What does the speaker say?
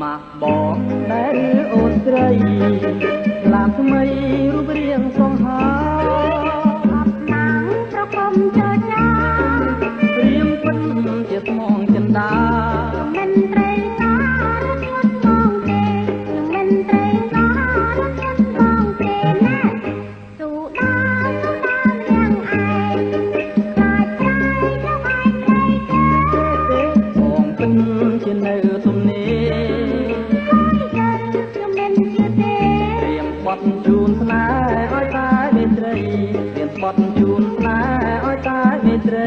មកបងដែលអូនស្រីឡានថ្មីរូបរាងសង្ហាអត់ណាំប្រគំចរចាព្រៀមពិតជាស្មងចិន្តាមិនត្រីការរត់យន្តបងទេមិនត្រីការរត់យន្តបងទេណាទូដាលនាងឯងខ្លាចใจទៅឯងត្រីទេបងពិតជានៅទំនេរហើយចិត្តខ្ញុំមិនជឿទេព្រៀមបត់ជូនស្នេហ៍ឲ្យតែមេត្រីព្រៀមបត់ជូនស្នេហ៍ឲ្យតែមេត្រី